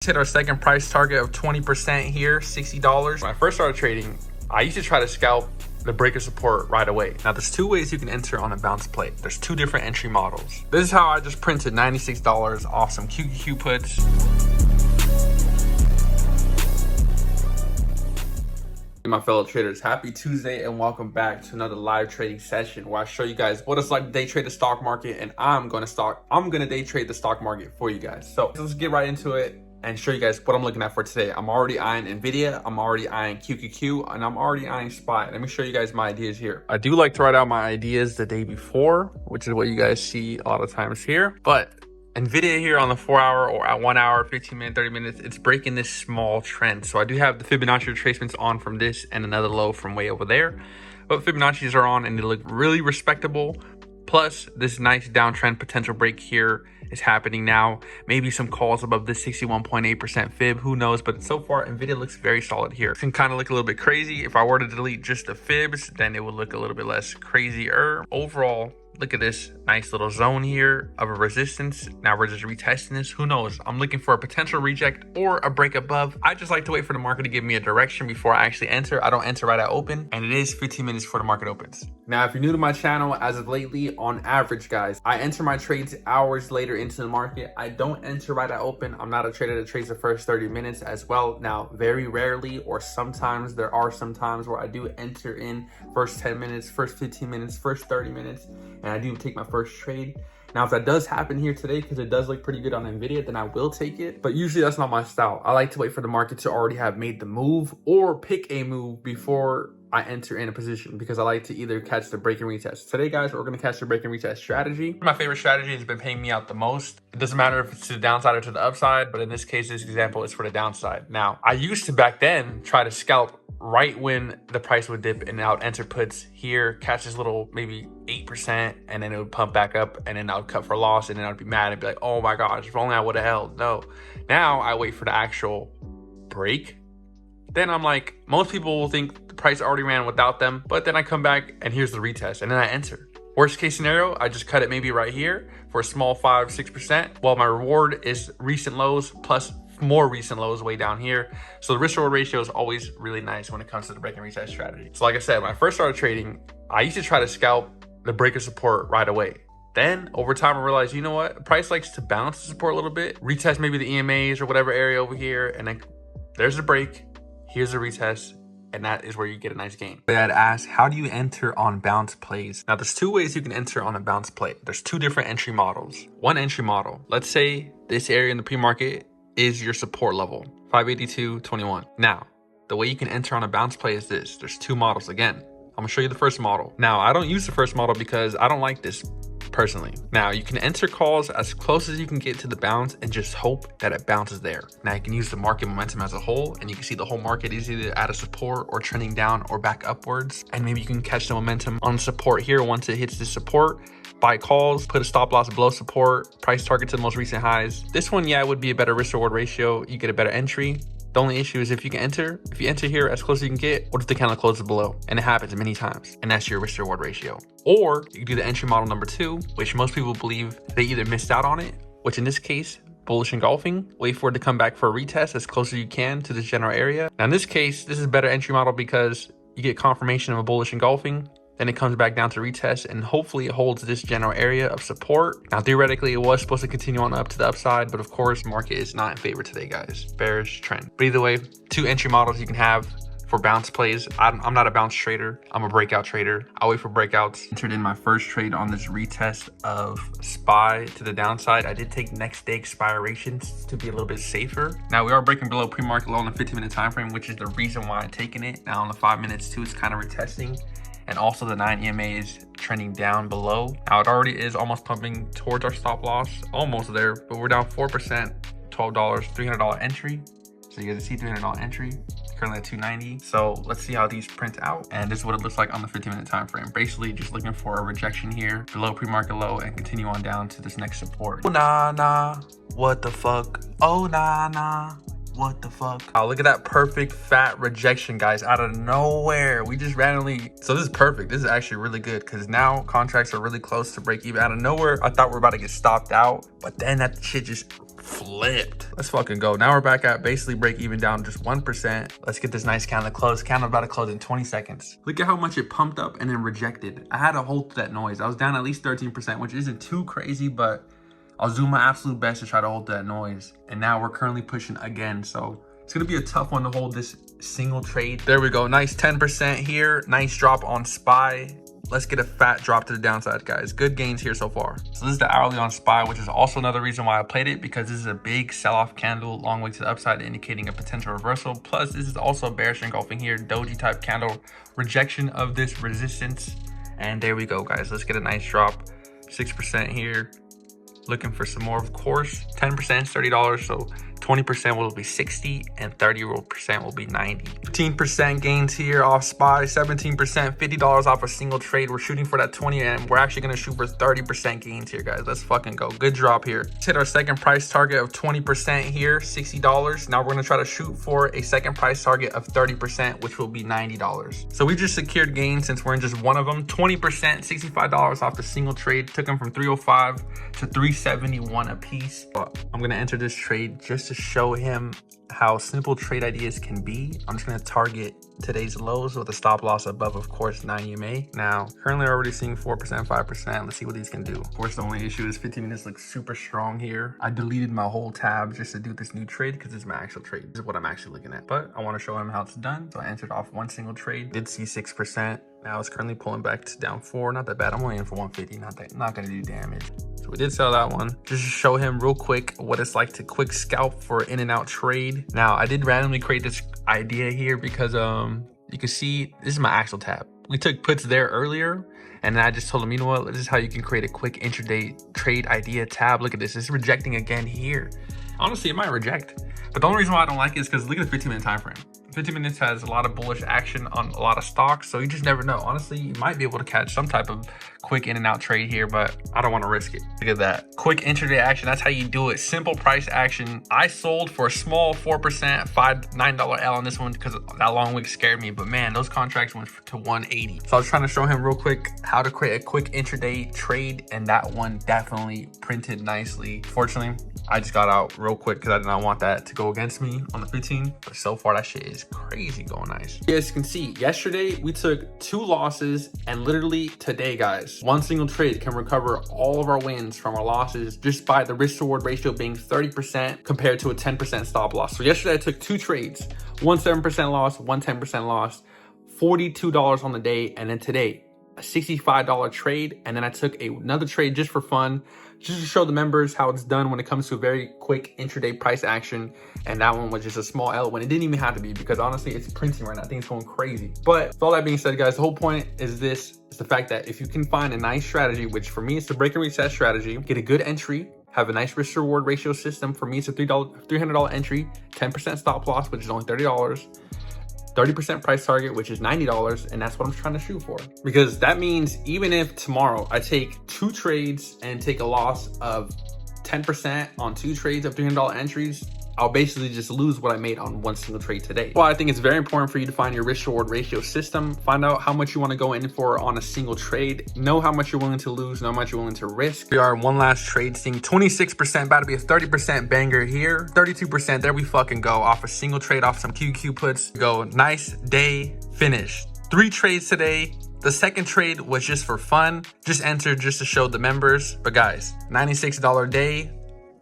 hit our second price target of 20% here, $60. When I first started trading, I used to try to scalp the breaker support right away. Now there's two ways you can enter on a bounce play. There's two different entry models. This is how I just printed $96 off some QQQ puts. My fellow traders, happy Tuesday and welcome back to another live trading session where I show you guys what it's like to day trade the stock market, and I'm gonna day trade the stock market for you guys. So let's get right into it and show you guys what I'm looking at for today. I'm already eyeing Nvidia, I'm already eyeing QQQ, and I'm already eyeing SPY. Let me show you guys my ideas here. I do like to write out my ideas the day before, which is what you guys see a lot of times here. But Nvidia here on the 4 hour or at 1 hour, 15 minutes, 30 minutes, it's breaking this small trend. So I do have the Fibonacci retracements on from this and another low from way over there. But Fibonacci's are on and they look really respectable. Plus this nice downtrend potential break here is happening now. Maybe some calls above this 61.8% fib, who knows? But so far Nvidia looks very solid here. It can kind of look a little bit crazy. If I were to delete just the fibs, then it would look a little bit less crazier. Overall, look at this nice little zone here of a resistance. Now we're just retesting this. Who knows? I'm looking for a potential reject or a break above. I just like to wait for the market to give me a direction before I actually enter. I don't enter right at open, and it is 15 minutes before the market opens. Now, if you're new to my channel, as of lately, on average, guys, I enter my trades hours later into the market. I don't enter right at open. I'm not a trader that trades the first 30 minutes as well. Now, very rarely, or sometimes, there are some times where I do enter in first 10 minutes, first 15 minutes, first 30 minutes, and I do take my first trade. Now, if that does happen here today, because it does look pretty good on Nvidia, then I will take it. But usually that's not my style. I like to wait for the market to already have made the move or pick a move before I enter in a position, because I like to either catch the break and retest. Today, guys, we're going to catch the break and retest strategy. My favorite strategy has been paying me out the most. It doesn't matter if it's to the downside or to the upside, but in this case, this example is for the downside. Now, I used to back then try to scalp right when the price would dip, and I would enter puts here, catch this little maybe 8%, and then it would pump back up, and then I would cut for loss, and then I'd be mad and be like, oh my gosh, if only I would have held. No, now I wait for the actual break. Then I'm like, most people will think the price already ran without them, but then I come back and here's the retest, and then I enter. Worst case scenario, I just cut it maybe right here for a small 5-6%, while my reward is recent lows plus more recent lows way down here. So the risk reward ratio is always really nice when it comes to the break and retest strategy. So like I said, when I first started trading, I used to try to scalp the breaker support right away. Then over time I realized, you know what, the price likes to bounce the support a little bit, retest maybe the EMAs or whatever area over here, and then there's the break, here's the retest, and that is where you get a nice gain. But I'd ask, how do you enter on bounce plays? Now there's two ways you can enter on a bounce play. There's two different entry models. One entry model, let's say this area in the pre-market is your support level, 582.21. Now, the way you can enter on a bounce play is this. There's two models. Again, I'm gonna show you the first model. Now, I don't use the first model because I don't like this personally. Now, you can enter calls as close as you can get to the bounce and just hope that it bounces there. Now, you can use the market momentum as a whole, and you can see the whole market is either at a support or trending down or back upwards. And maybe you can catch the momentum on support here. Once it hits the support, buy calls, put a stop loss below support, price target to the most recent highs. This one, yeah, it would be a better risk reward ratio. You get a better entry. The only issue is if you enter here as close as you can get, what if the candle closes below? And it happens many times, and that's your risk reward ratio. Or you can do the entry model number 2, which most people believe they either missed out on it, which in this case, bullish engulfing, wait for it to come back for a retest as close as you can to this general area. Now in this case, this is a better entry model because you get confirmation of a bullish engulfing, then it comes back down to retest, and hopefully it holds this general area of support. Now, theoretically, it was supposed to continue on up to the upside, but of course, market is not in favor today, guys. Bearish trend. But either way, two entry models you can have for bounce plays. I'm not a bounce trader. I'm a breakout trader. I wait for breakouts. Entered in my first trade on this retest of SPY to the downside. I did take next day expirations to be a little bit safer. Now, we are breaking below pre-market low on the 15-minute time frame, which is the reason why I'm taking it. Now, on the 5 minutes too, it's kind of retesting. And also the 9 EMA is trending down below. Now it already is almost pumping towards our stop loss, almost there, but we're down 4%, $12, $300 entry. So you guys see $300 entry, currently at 290. So let's see how these print out. And this is what it looks like on the 15-minute time frame. Basically just looking for a rejection here below pre-market low and continue on down to this next support. Oh, nah, what the fuck? Oh, nah. What the fuck? Oh, look at that perfect fat rejection, guys, out of nowhere. We just randomly, so this is perfect. This is actually really good because now contracts are really close to break even. Out of nowhere, I thought we were about to get stopped out, but then that shit just flipped. Let's fucking go. Now we're back at basically break even down just 1%. Let's get this nice candle close. Candle about to close in 20 seconds. Look at how much it pumped up and then rejected. I had to hold that noise. I was down at least 13%, which isn't too crazy, but I'll do my absolute best to try to hold that noise. And now we're currently pushing again. So it's gonna be a tough one to hold this single trade. There we go. Nice 10% here. Nice drop on SPY. Let's get a fat drop to the downside, guys. Good gains here so far. So this is the hourly on SPY, which is also another reason why I played it, because this is a big sell-off candle, long way to the upside, indicating a potential reversal. Plus, this is also bearish engulfing here, doji type candle, rejection of this resistance. And there we go, guys. Let's get a nice drop. 6% here. Looking for some more, of course. 10% is $30, so 20% will be 60 and 30% will be 90. 15% gains here off SPY, 17%, $50 off a single trade. We're shooting for that 20 and we're actually gonna shoot for 30% gains here, guys. Let's fucking go. Good drop here. Let's hit our second price target of 20% here, $60. Now we're gonna try to shoot for a second price target of 30%, which will be $90. So we just secured gains since we're in just one of them. 20%, $65 off the single trade. Took them from 305 to 371 a piece. But I'm gonna enter this trade just to show him how simple trade ideas can be. I'm just going to target today's lows with a stop loss above, of course, 9 EMA. Now, currently already seeing 4%, 5%. Let's see what these can do. Of course, the only issue is 15 minutes looks super strong here. I deleted my whole tab just to do this new trade because this is my actual trade. This is what I'm actually looking at. But I want to show him how it's done. So I entered off one single trade. Did see 6%. Now it's currently pulling back to down 4. Not that bad. I'm only in for 150. Not going to do damage. So we did sell that one. Just to show him real quick what it's like to quick scalp for in and out trade. Now I did randomly create this idea here because you can see this is my actual tab. We took puts there earlier and then I just told him, you know what, this is how you can create a quick intraday trade idea tab. Look at this. It's rejecting again here. Honestly, it might reject. But the only reason why I don't like it is because look at the 15-minute time frame. 15 minutes has a lot of bullish action on a lot of stocks, so you just never know. Honestly, you might be able to catch some type of quick in and out trade here, but I don't want to risk it. Look at that. Quick intraday action, that's how you do it. Simple price action. I sold for a small 4%, $9 L on this one because that long wick scared me, but man, those contracts went to 180. So I was trying to show him real quick how to create a quick intraday trade, and that one definitely printed nicely. Fortunately, I just got out real quick because I did not want that to go against me on the 15, but so far that shit is crazy going nice. You guys can see yesterday we took 2 losses, and literally today, guys, one single trade can recover all of our wins from our losses just by the risk reward ratio being 30% compared to a 10% stop loss. So yesterday I took 2 trades, one 7% loss, one 10% loss, $42 on the day, and then today a $65 trade, and then I took another trade just for fun, just to show the members how it's done when it comes to a very quick intraday price action. And that one was just a small L when it didn't even have to be, because honestly it's printing right now. I think it's going crazy. But with all that being said, guys, the whole point is this, is the fact that if you can find a nice strategy, which for me it's the break and reset strategy, get a good entry, have a nice risk reward ratio system. For me it's a $300 entry, 10% stop loss, which is only $30, 30% price target, which is $90, and that's what I'm trying to shoot for. Because that means even if tomorrow I take 2 trades and take a loss of 10% on 2 trades of $300 entries, I'll basically just lose what I made on one single trade today. Well, I think it's very important for you to find your risk reward ratio system, find out how much you want to go in for on a single trade, know how much you're willing to lose, know how much you're willing to risk. We are in one last trade, seeing 26%, about to be a 30% banger here, 32%, there we fucking go, off a single trade, off some QQ puts. Go, nice day, finished. 3 trades today. The second trade was just for fun, just entered just to show the members. But guys, $96 day,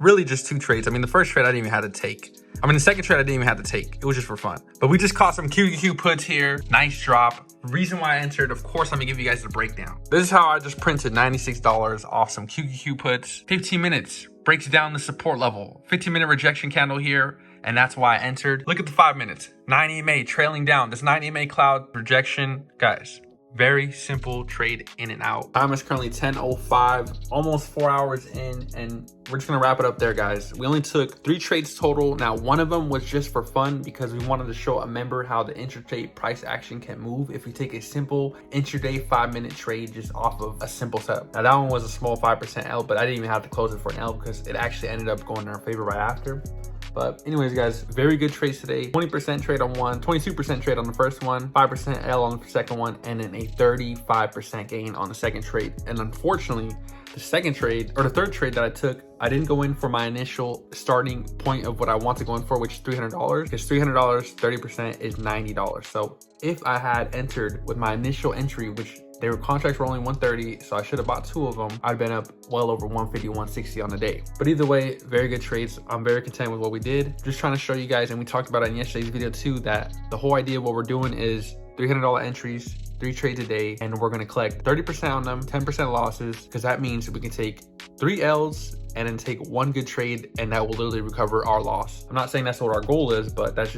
really just 2 trades. I mean, the first trade I didn't even have to take. I mean, the second trade I didn't even have to take. It was just for fun. But we just caught some QQ puts here. Nice drop. Reason why I entered, of course, let me give you guys the breakdown. This is how I just printed $96 off some QQ puts. 15 minutes breaks down the support level. 15-minute rejection candle here. And that's why I entered. Look at the 5 minutes. 9 EMA trailing down. This 9 EMA cloud rejection. Guys, very simple trade in and out. Time is currently 10:05, almost 4 hours in, and we're just gonna wrap it up there, guys. We only took 3 trades total. Now, one of them was just for fun because we wanted to show a member how the intraday price action can move if we take a simple intraday 5-minute trade just off of a simple setup. Now, that one was a small 5% L, but I didn't even have to close it for an L because it actually ended up going in our favor right after. But anyways, guys, very good trades today. 20% trade on one, 22% trade on the first one, 5% L on the second one, and then a 35% gain on the second trade. And unfortunately, The second trade, or the third trade that I took, I didn't go in for my initial starting point of what I want to go in for, which is $300, because $300, 30% is $90. So if I had entered with my initial entry, which their contracts were only 130, so I should have bought 2 of them, I'd been up well over 150, 160 on the day. But either way, very good trades. I'm very content with what we did. Just trying to show you guys, and we talked about it in yesterday's video too, that the whole idea of what we're doing is $300 entries, 3 trades a day, and we're gonna collect 30% on them, 10% losses, because that means we can take 3 L's and then take 1 good trade, and that will literally recover our loss. I'm not saying that's what our goal is, but that's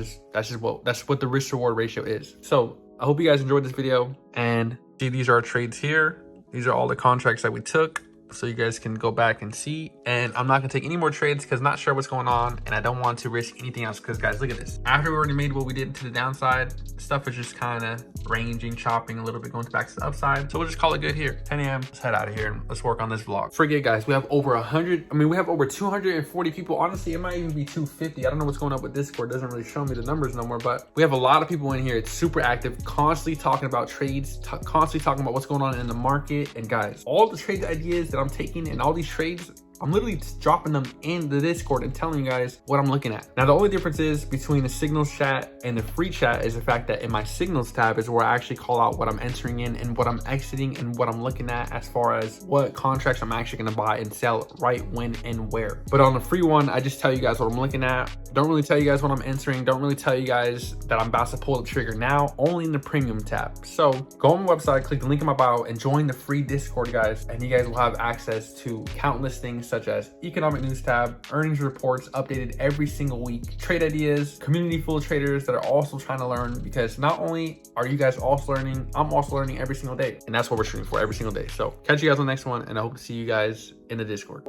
what the risk reward ratio is. So I hope you guys enjoyed this video, and see, these are our trades here. These are all the contracts that we took, so you guys can go back and see. And I'm not gonna take any more trades because I'm not sure what's going on, and I don't want to risk anything else. Because guys, look at this. After we already made what we did to the downside, stuff is just kind of ranging, chopping a little bit, going back to the upside. So we'll just call it good here. 10 a.m. Let's head out of here and let's work on this vlog. Forget, guys, we have over 100. I mean, we have over 240 people. Honestly, it might even be 250. I don't know what's going on with Discord. It doesn't really show me the numbers no more, but we have a lot of people in here. It's super active, constantly talking about trades, constantly talking about what's going on in the market. And guys, all the trade ideas that I'm taking and all these trades, I'm literally dropping them in the Discord and telling you guys what I'm looking at. Now, the only difference is between the signals chat and the free chat is the fact that in my signals tab is where I actually call out what I'm entering in and what I'm exiting and what I'm looking at as far as what contracts I'm actually going to buy and sell right when and where. But on the free one, I just tell you guys what I'm looking at. Don't really tell you guys what I'm entering. Don't really tell you guys that I'm about to pull the trigger now, only in the premium tab. So go on my website, click the link in my bio, and join the free Discord, guys. And you guys will have access to countless things such as economic news tab, earnings reports updated every single week, trade ideas, community full of traders that are also trying to learn, because not only are you guys also learning, I'm also learning every single day. And that's what we're shooting for every single day. So catch you guys on the next one, and I hope to see you guys in the Discord.